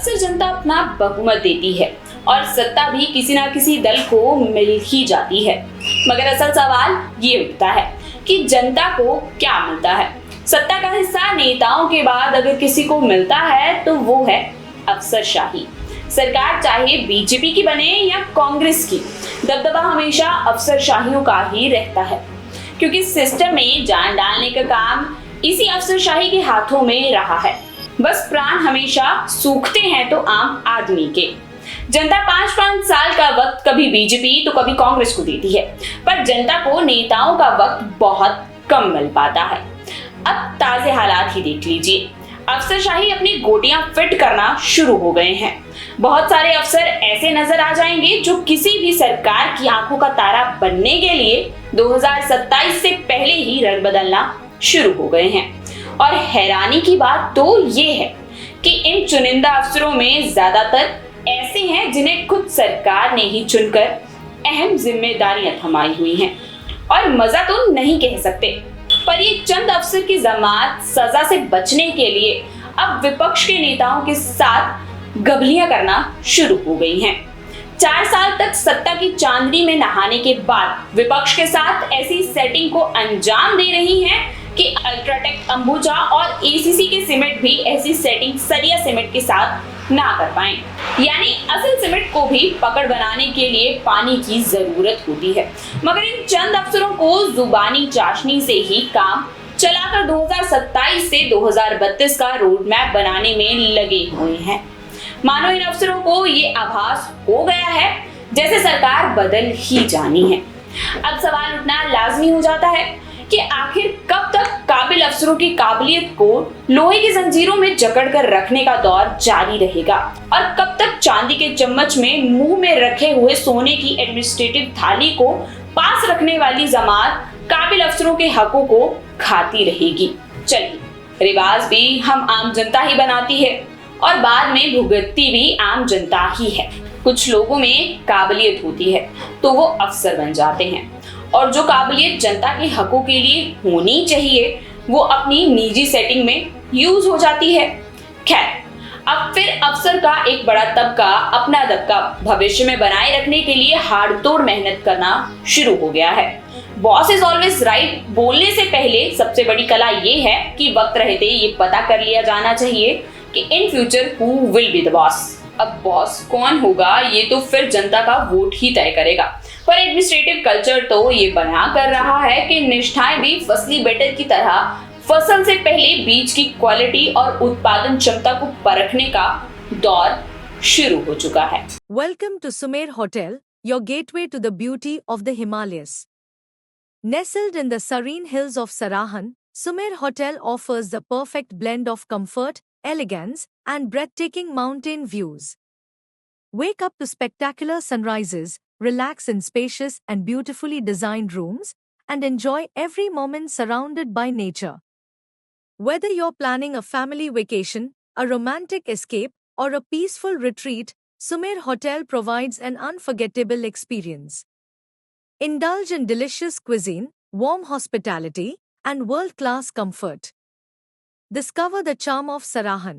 अक्सर जनता अपना बहुमत देती है और सत्ता भी किसी ना किसी दल को मिल ही जाती है। मगर असल सवाल ये उठता है कि जनता को क्या मिलता है। सत्ता का हिस्सा नेताओं के बाद अगर किसी को मिलता है तो वो है अफसरशाही। सरकार चाहे बीजेपी की बने या कांग्रेस की, दबदबा हमेशा अफसरशाहियों का ही रहता है, क्योंकि सिस्टम में जान डालने का काम इसी अफसरशाही के हाथों में रहा है। बस प्राण हमेशा सूखते हैं तो आम आदमी के। जनता 5-5 साल का वक्त कभी बीजेपी तो कभी कांग्रेस को देती है, पर जनता को नेताओं का वक्त बहुत कम मिल पाता है। अब ताजे हालात ही देख लीजिए। अफसरशाही अपनी गोटियां फिट करना शुरू हो गए हैं। बहुत सारे अफसर ऐसे नजर आ जाएंगे जो किसी भी सरकार की आंखों का तारा बनने के लिए 2027 से पहले ही रंग बदलना शुरू हो गए हैं। और हैरानी की बात तो ये है कि इन चुनिंदा अफसरों में ज्यादातर ऐसे हैं जिन्हें खुद सरकार ने ही चुनकर अहम जिम्मेदारियां थमाई हुई हैं। और मजा तो नहीं कह सकते, पर ये चंद अफसर की जमात सजा से बचने के लिए अब विपक्ष के नेताओं के साथ गबलियां करना शुरू हो गई हैं। 4 साल तक सत्ता की चांदनी में नहाने के बाद विपक्ष के साथ ऐसी सेटिंग को अंजाम दे रही हैं कि अल्ट्राटेक अंबुजा और एसीसी के सीमेंट भी ऐसी सेटिंग सरिया सीमेंट के साथ ना कर पाए। यानी असल सीमेंट को भी पकड़ बनाने के लिए पानी की जरूरत होती है। मगर इन चंद अफसरों को जुबानी चाशनी से ही काम चलाकर 2027 से 2032 का रोड मैप बनाने में लगे हुए हैं। मानो इन अफसरों को ये आभास हो गया है जैसे सरकार बदल ही जानी है। अब सवाल उठना लाजमी हो जाता है कि आखिर कब तक काबिल अफसरों की काबिलियत को लोहे की जंजीरों में जकड़कर रखने का दौर जारी रहेगा, और कब तक चांदी के चम्मच में मुंह में रखे हुए सोने की एडमिनिस्ट्रेटिव थाली को पास रखने वाली जमात काबिल अफसरों के हकों को खाती रहेगी। चलिए, रिवाज भी हम आम जनता ही बनाती है और बाद में भुगतती भी आम जनता ही है। कुछ लोगों में काबिलियत होती है तो वो अफसर बन जाते हैं, और जो काबिलियत जनता के हकों के लिए होनी चाहिए वो अपनी निजी सेटिंग में यूज हो जाती है। खैर, अब फिर अफसर का एक बड़ा तबका अपना दबका भविष्य में बनाए रखने के लिए हाड़तोड़ मेहनत करना शुरू हो गया है। बॉस इज ऑलवेज राइट बोलने से पहले सबसे बड़ी कला ये है कि वक्त रहते ये पता कर लिया जाना चाहिए कि in future who will be the boss. अब बॉस कौन होगा ये तो फिर जनता का वोट ही तय करेगा, पर एडमिनिस्ट्रेटिव कल्चर तो ये बयां कर रहा है कि निष्ठाएं भी फसली बेटर की तरह फसल से पहले बीज की क्वालिटी और उत्पादन क्षमता को परखने का दौर शुरू हो चुका है। Welcome to Sumer Hotel, your gateway to the beauty of the Himalayas. Nestled in the serene hills of Sarahan, Sumer Hotel offers the perfect blend of comfort, elegance, and breathtaking mountain views. Wake up to spectacular sunrises, relax in spacious and beautifully designed rooms, and enjoy every moment surrounded by nature. Whether you're planning a family vacation, a romantic escape, or a peaceful retreat, Sumer Hotel provides an unforgettable experience. Indulge in delicious cuisine, warm hospitality, and world-class comfort. Discover the charm of Sarahan.